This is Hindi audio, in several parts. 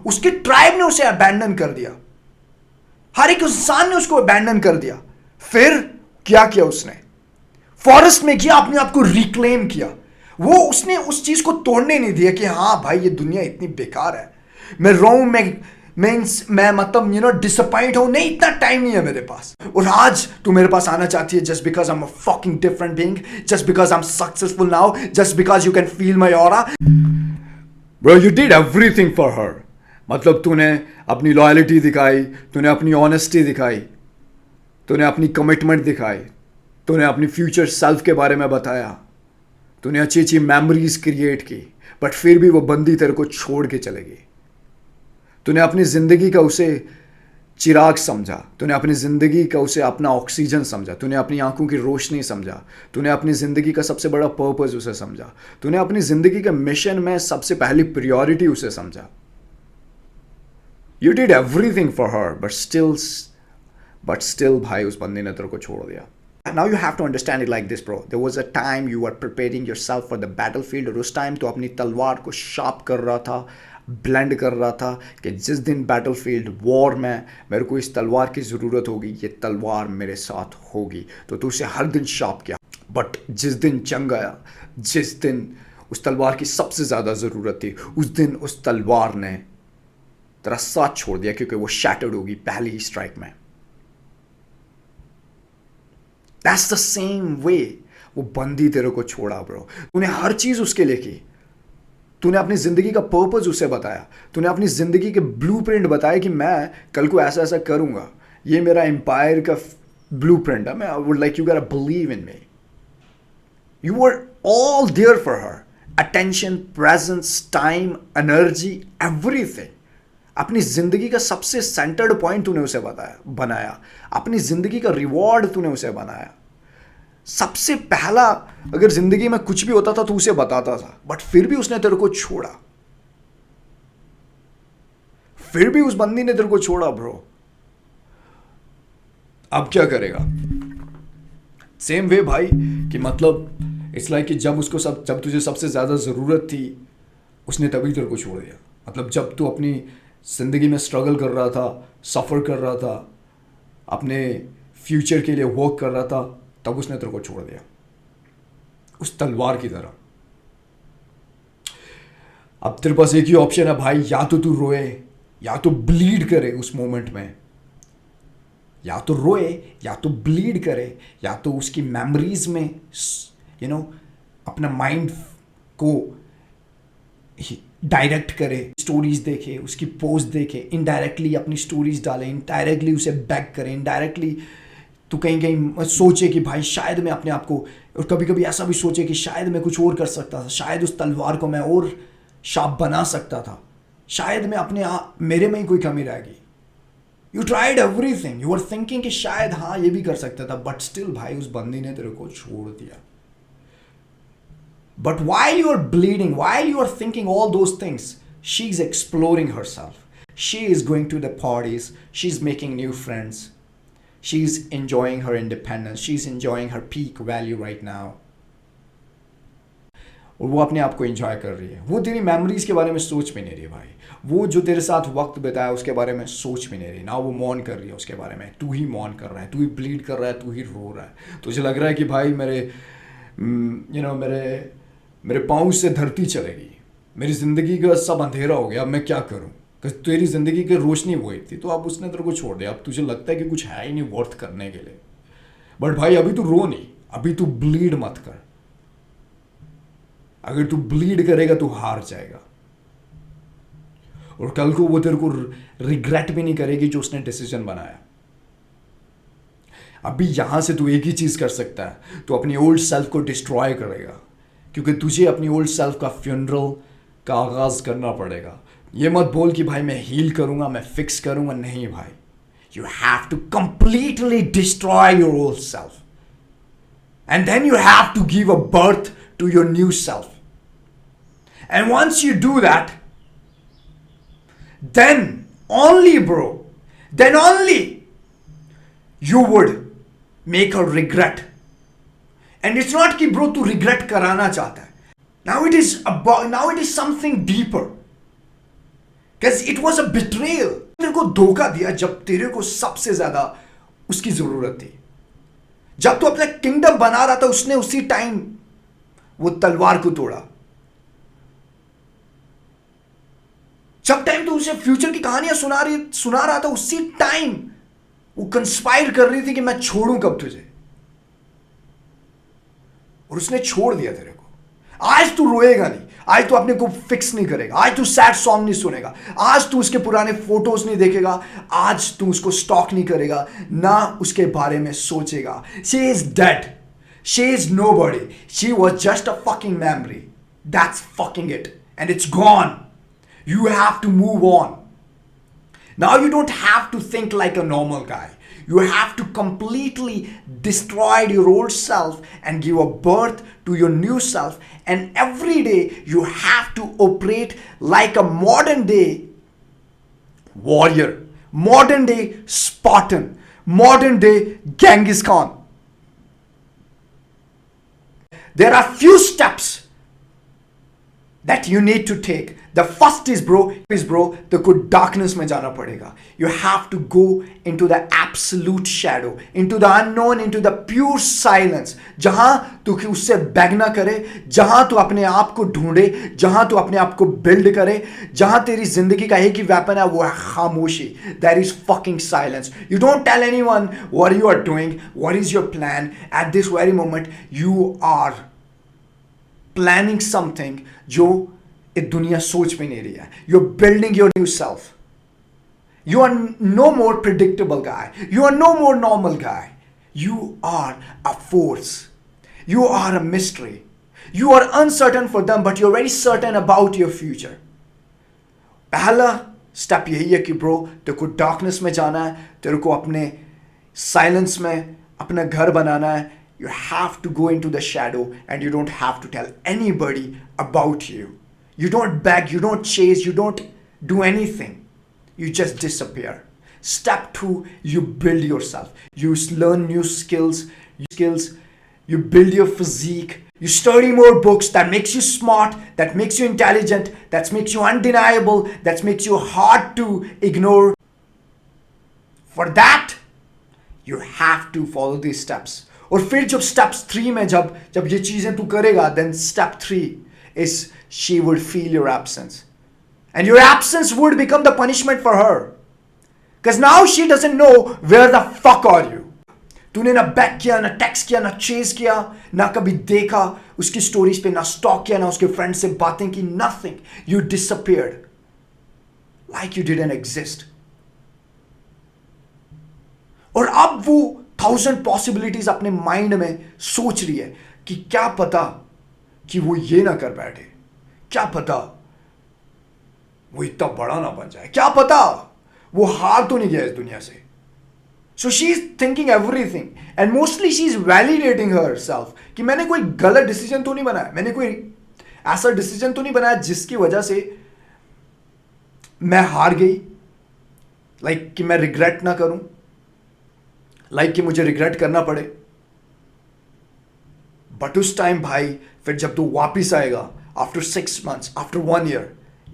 उसके ट्राइब ने उसे अबैंडन कर दिया, हर एक इंसान ने उसको अबैंडन कर दिया। फिर क्या किया उसने? फॉरेस्ट में किया, अपने आप को रिक्लेम किया। वो उसने उस चीज को तोड़ने नहीं दिया कि हाँ भाई ये दुनिया इतनी बेकार है, मैं रोऊं, मैं मतलब डिसअपॉइंट हूं, नहीं इतना टाइम नहीं है मेरे पास। और आज तू मेरे पास आना चाहती है just because I am a fucking different being, just because I am successful now, just because you can feel my aura. Bro you did everything for her. मतलब तूने अपनी लॉयल्टी दिखाई, तूने अपनी ऑनेस्टी दिखाई, तूने अपनी कमिटमेंट दिखाई, तूने अपनी फ्यूचर सेल्फ के बारे में बताया, तूने अच्छी अच्छी मेमोरीज क्रिएट की, बट फिर भी वो बंदी तेरे को छोड़ के चलेगी। तूने अपनी ज़िंदगी का उसे चिराग समझा, तूने अपनी ज़िंदगी का उसे अपना ऑक्सीजन समझा, तूने अपनी आंखों की रोशनी समझा, तूने अपनी ज़िंदगी का सबसे बड़ा पर्पस उसे समझा, तूने अपनी ज़िंदगी के मिशन में सबसे पहली प्रायोरिटी उसे समझा। You did everything for her, but still भाई उस बंदे ने तेरे को छोड़ दिया। Now you have to understand it like this, bro. There was a time you were preparing yourself for the battlefield, और उस टाइम तो अपनी तलवार को शार्प कर रहा था, ब्लेंड कर रहा था कि जिस दिन बैटलफील्ड वॉर में मेरे को इस तलवार की ज़रूरत होगी, ये तलवार मेरे साथ होगी, तो तू उसे हर दिन शार्प किया। बट जिस दिन जंग आया, जिस दिन उस तलवार की सबसे ज़्यादा ज़रूरत थी, उस दिन उस तलवार ने तेरा साथ छोड़ दिया, क्योंकि वो शैटर्ड होगी पहली ही स्ट्राइक में। That's the same way वो बंदी तेरे को छोड़ा ब्रो। तूने हर चीज़ उसके लिए की, तूने अपनी ज़िंदगी का पर्पस उसे बताया, तूने अपनी ज़िंदगी के ब्लूप्रिंट बताया कि मैं कल को ऐसा ऐसा करूँगा, ये मेरा एम्पायर का ब्लूप्रिंट है, मैं I would like you gotta believe in me. You were all there for her, attention, presence, time, energy, everything. अपनी ज़िंदगी का सबसे सेंटर्ड पॉइंट तूने उसे बनाया, अपनी ज़िंदगी का रिवॉर्ड तूने उसे बनाया। सबसे पहला अगर ज़िंदगी में कुछ भी होता था तो उसे बताता था, बट फिर भी उसने तेरे को छोड़ा, फिर भी उस बंदी ने तेरे को छोड़ा ब्रो। अब क्या करेगा? सेम वे भाई कि मतलब इट्स लाइक कि जब तुझे सबसे ज़्यादा ज़रूरत थी उसने तभी तेरे को छोड़ दिया। मतलब जब तू अपनी ज़िंदगी में स्ट्रगल कर रहा था, सफ़र कर रहा था, अपने फ्यूचर के लिए वर्क कर रहा था, तब उसने तेरे को छोड़ दिया, उस तलवार की तरह। अब तेरे पास एक ही ऑप्शन है भाई, या तो तू रोए या तो ब्लीड करे उस मोमेंट में, या तो रोए या तो ब्लीड करे, या तो उसकी मेमोरीज में अपना माइंड को डायरेक्ट करे, स्टोरीज देखे, उसकी पोस्ट देखे, इनडायरेक्टली अपनी स्टोरीज डाले, इनडायरेक्टली उसे बैक करे, इनडायरेक्टली तो कहीं कहीं सोचे कि भाई शायद मैं अपने आप को, और कभी कभी ऐसा भी सोचे कि शायद मैं कुछ और कर सकता था, शायद उस तलवार को मैं और शार्प बना सकता था, शायद मैं मेरे में ही कोई कमी रह गई। You tried everything, you are thinking कि शायद हाँ ये भी कर सकता था, बट स्टिल भाई उस बंदी ने तेरे को छोड़ दिया। But while you are bleeding, while you are thinking all those things, she's exploring herself. She is going to the parties. She's making new friends. She's enjoying her independence. She's enjoying her peak value right now. और वो अपने आप को एंजॉय कर रही है। वो तेरी मेमोरीज के बारे में सोच भी नहीं रही भाई। वो जो तेरे साथ वक्त बिताया उसके बारे में सोच भी नहीं रही ना। वो मौन कर रही है उसके बारे में। तू ही मौन कर रहा है, तू ही ब्लीड कर रहा है, तू ही रो रहा है। तुझे लग रहा है कि भाई मेरे पाँव से धरती चलेगी, मेरी ज़िंदगी का सब अंधेरा हो गया, अब मैं क्या करूं? तेरी ज़िंदगी की रोशनी वही थी, तो अब उसने तेरे को छोड़ दिया। अब तुझे लगता है कि कुछ है ही नहीं वर्थ करने के लिए। बट भाई अभी तू रो नहीं, अभी तू ब्लीड मत कर। अगर तू ब्लीड करेगा तो हार जाएगा, और कल को वो तेरे को रिग्रेट भी नहीं करेगी जो उसने डिसीजन बनाया। अभी यहां से तू एक ही चीज़ कर सकता है, तो अपनी ओल्ड सेल्फ को डिस्ट्रॉय करेगा, क्योंकि तुझे अपनी ओल्ड सेल्फ का फ्यूनरल का आगाज करना पड़ेगा। ये मत बोल कि भाई मैं हील करूंगा, मैं फिक्स करूंगा, नहीं भाई। You have to completely destroy your old self, and then you have to give a birth to your new self. And once you do that, then only bro, then only you would make her regret. And it's not कि bro तू regret कराना चाहता है. Now it is something deeper. Because it was a betrayal. तेरे को धोखा दिया जब तेरे को सबसे ज्यादा उसकी जरूरत थी। जब तू अपना किंगडम बना रहा था उसने उसी टाइम वो तलवार को तोड़ा। जब टाइम तो उसे फ्यूचर की कहानियां सुना रहा था उसी टाइम वो कंस्पायर कर रही थी कि मैं छोड़ूं कब तुझे, और उसने छोड़ दिया तेरे को। आज तू रोएगा नहीं, आज तू अपने को फिक्स नहीं करेगा, आज तू सैड सॉन्ग नहीं सुनेगा, आज तू उसके पुराने फोटोज नहीं देखेगा, आज तू उसको स्टॉक नहीं करेगा, ना उसके बारे में सोचेगा। She is dead, she is nobody, she was just a fucking memory, that's fucking it, and it's gone. You have to move on. Now you don't have to think like a normal guy. You have to completely destroy your old self and give a birth to your new self. And every day you have to operate like a modern day warrior, modern day Spartan, modern day Genghis Khan. There are few steps that you need to take. The first is bro, the good darkness में जाना पड़ेगा. You have to go into the absolute shadow, into the unknown, into the pure silence. जहां तू उससे बैग ना करे, जहां तू अपने आप को ढूंढे, जहां तू अपने आप को बिल्ड करे, जहां तेरी जिंदगी का एक ही वेपन है वो है खामोशी. There is fucking silence. You don't tell anyone what you are doing, what is your plan. At this very moment you are planning something जो ये दुनिया सोच में नहीं रही है. You're building your new self. You are no more predictable guy. You are no more normal guy. You are a force. You are a mystery. You are uncertain for them, but you're very certain about your future. पहला स्टेप यही है कि ब्रो तेरे को डार्कनेस में जाना है, तेरे को अपने साइलेंस में अपना घर बनाना है. You have to go into the shadow and you don't have to tell anybody about you. You don't beg, you don't chase, you don't do anything. You just disappear. Step 2, you build yourself. You learn new skills, you build your physique. You study more books that makes you smart, that makes you intelligent, that makes you undeniable, that makes you hard to ignore. For that, you have to follow these steps. और फिर जब स्टेप्स 3 में जब ये चीजें तू करेगा, then step 3 is she would feel your absence, and your absence would become the punishment for her, because now she doesn't know where the fuck are you. तूने ना बैक किया, ना टेक्स्ट किया, ना चेज किया, ना कभी देखा उसकी स्टोरीज पे, ना स्टॉक किया, ना उसके फ्रेंड से बातें की, nothing. You disappeared like you didn't exist. और अब वो 1000 पॉसिबिलिटीज अपने माइंड में सोच रही है कि क्या पता कि वो ये ना कर बैठे, क्या पता वो इतना बड़ा ना बन जाए, क्या पता वो हार तो नहीं गया इस दुनिया से. So she is thinking everything and mostly she is validating herself कि मैंने कोई गलत डिसीजन तो नहीं बनाया, मैंने कोई ऐसा डिसीजन तो नहीं बनाया जिसकी वजह से मैं हार गई, लाइक कि मैं रिग्रेट ना करूं, लाइक कि मुझे रिग्रेट करना पड़े. बट उस टाइम भाई फिर जब तू वापिस आएगा after 6 months, after 1 year,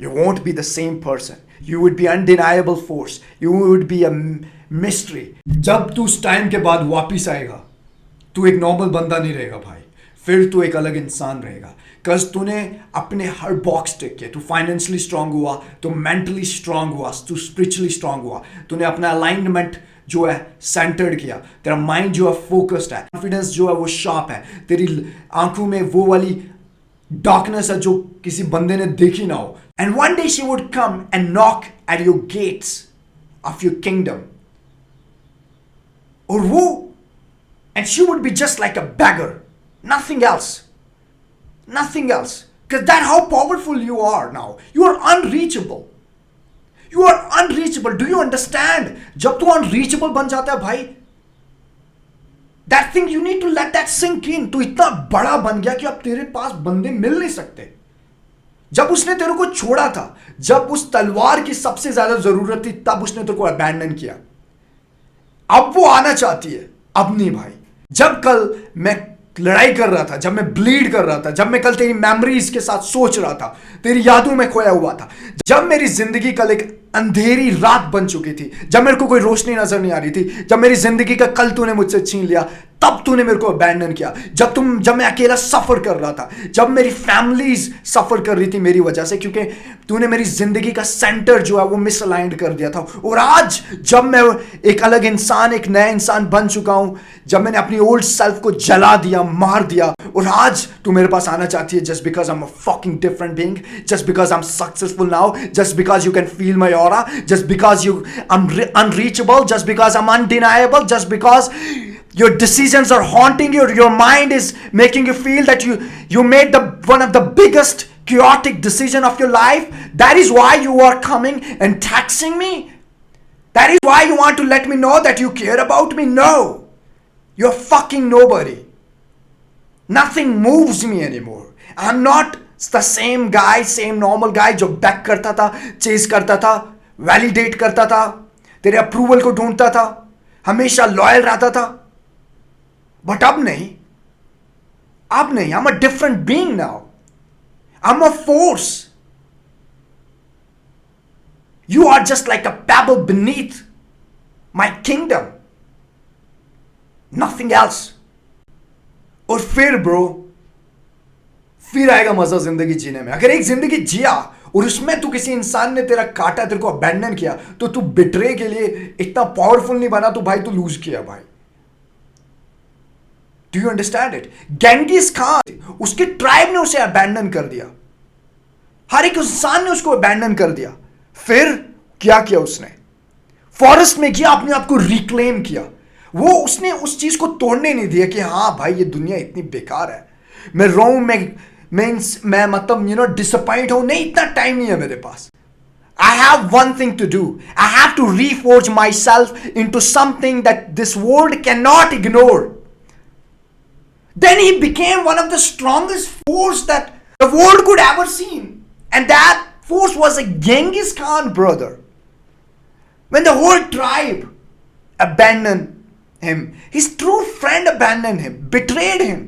you won't be the same person. You would be undeniable force. You would be a mystery. जब तू उस टाइम के बाद वापिस आएगा तू एक नॉर्मल बंदा नहीं रहेगा भाई, फिर तू एक अलग इंसान रहेगा. कज तूने अपने हर बॉक्स टिक किया. तू फाइनेंशियली स्ट्रांग हुआ, तू मेंटली स्ट्रांग हुआ, तू स्पिरिचुअली स्ट्रांग हुआ, तूने अपना अलाइनमेंट जो है सेंटर्ड किया, तेरा माइंड जो है फोकस्ड है, कॉन्फिडेंस जो है वो शार्प है, तेरी आंखों में वो वाली डार्कनेस है जो किसी बंदे ने देखी ना हो. And one day she would come and knock at your gates of your kingdom, और वो and she would be just like a beggar, nothing else, because that's how powerful you are now. You are unreachable. You are unreachable. Do you understand? जब तू unreachable बन जाता है भाई, that thing you need to let that sink in. तू इतना बड़ा बन गया कि अब तेरे पास बंदे मिल नहीं सकते. जब उसने तेरे को छोड़ा था, जब उस तलवार की सबसे ज्यादा जरूरत थी, तब उसने तेरे को अबैंडन किया. अब वो आना चाहती है, अब नहीं भाई. जब कल मैं लड़ाई कर रहा था, जब मैं ब्लीड कर रहा था, जब मैं कल तेरी मेमोरीज के साथ सोच रहा था, तेरी यादों में खोया हुआ था, जब मेरी जिंदगी कल एक अंधेरी रात बन चुकी थी, जब मेरे को कोई रोशनी नजर नहीं आ रही थी, जब मेरी जिंदगी का कल तूने मुझसे छीन लिया, तब तूने मेरे को अबैंडन किया। जब मैं अकेला सफर कर रहा था, जब मेरी फैमिलीज सफर कर रही थी मेरी वजह से, क्योंकि तूने मेरी जिंदगी का सेंटर जो है वो मिसअलाइंड कर दिया था। और आज जब मैं एक अलग इंसान, एक नया इंसान बन चुका हूं, जब मैंने अपनी ओल्ड सेल्फ को जला दिया, मार दिया, और आज तू मेरे पास आना चाहती है just because I am a fucking different being, just because I am successful now, just because you can feel my aura, just because you I am unreachable, just because I am undeniable, just because your decisions are haunting you, your mind is making you feel that you made one of the biggest chaotic decision of your life. That is why you are coming and taxing me. That is why you want to let me know that you care about me. No, you're fucking nobody. Nothing moves me anymore. I'm not the same guy, same normal guy जो बैक करता था, चेस करता था, वैलिडेट करता था, तेरे अप्रूवल को ढूंढता था, हमेशा लॉयल रहता था। बट अब नहीं, I'm a different being now. I'm a force. You are just like a pebble beneath my kingdom. Nothing else. और फिर ब्रो, फिर आएगा मजा जिंदगी जीने में। अगर एक जिंदगी जिया और उसमें तू किसी इंसान ने तेरा काटा, तेरे को अबैंडन किया, तो तू बिट्रे के लिए इतना पावरफुल नहीं बना, तो भाई तू लूज किया भाई। Do you understand it? Genghis Khan, उसके ट्राइब ने उसे अबैंडन कर दिया, हर एक इंसान ने उसको अबैंडन कर दिया। फिर क्या किया उसने? फॉरेस्ट में गया, अपने आप को रिक्लेम किया। उसने उस चीज को तोड़ने नहीं दिया कि हाँ भाई ये दुनिया इतनी बेकार है, मैं रोऊं, मैं मतलब डिसअपॉइंट हूं, नहीं, इतना टाइम नहीं है मेरे पास। I have one thing to do. I have to reforge myself into something that this world cannot ignore. Then he became one of the strongest force that the world could ever seen. And that force was a Genghis Khan, brother. When the whole tribe abandoned him, his true friend abandoned him, betrayed him.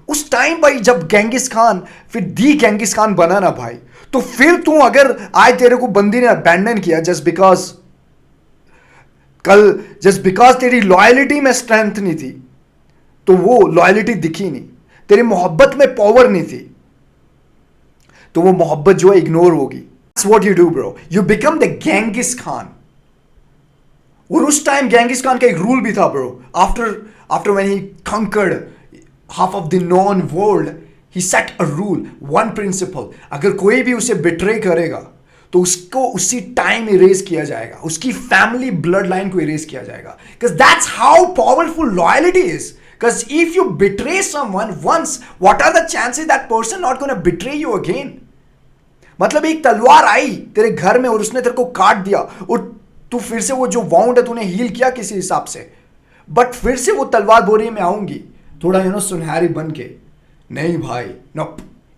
उस टाइम भाई जब गेंगिस खान फिर दी गेंगिस खान बना ना भाई, तो फिर तू अगर आज तेरे को बंदी ने अबैंडन किया जस्ट बिकॉज तेरी लॉयलिटी में स्ट्रेंथ नहीं थी, तो वो लॉयलिटी दिखी नहीं, तेरी मोहब्बत में पावर नहीं थी, तो वो मोहब्बत जो है इग्नोर होगी। That's what you do, bro. You become the Genghis Khan. और उस टाइम गेंगिस खान का एक रूल भी था bro, after when he conquered half of the known world, he set a rule, one principle. अगर कोई भी उसे बिट्रे करेगा तो उसको उसी टाइम इरेज किया जाएगा, उसकी फैमिली ब्लड लाइन को इरेज किया जाएगा, because that's how powerful loyalty is. Because if you betray someone once, what are the chances that person not going to betray you again? मतलब एक तलवार आई तेरे घर में और उसने तेरे को काट दिया, और तू फिर से वो जो वाउंड है तूने हील किया किसी हिसाब से, बट फिर से वो तलवार बोरी में आऊंगी थोड़ा सुनहरी बन के, नहीं भाई, no,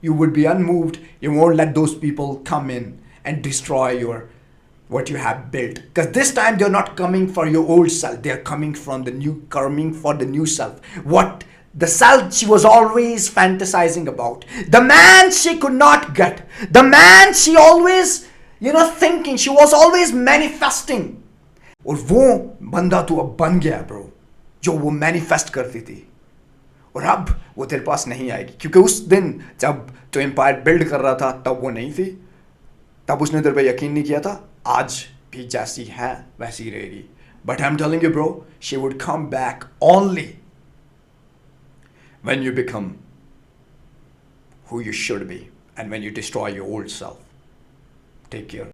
you would be unmoved. You won't let those people come in and destroy what you have built, because this time they're not coming for your old self, they're coming for the new self, what the self she was always fantasizing about, the man she could not get, the man she always thinking, she was always manifesting. और वो बंदा तू अब बन गया ब्रो, जो वो मैनिफेस्ट करती थी, और अब वो तेरे पास नहीं आएगी, क्योंकि उस दिन जब तो एम्पायर बिल्ड कर रहा था तब वो नहीं थी, तब उसने तेरे पे यकीन नहीं किया था। आज भी जैसी है वैसी ही रहेगी, but I am telling you bro, she would come back only when you become who you should be and when you destroy your old self. Take care.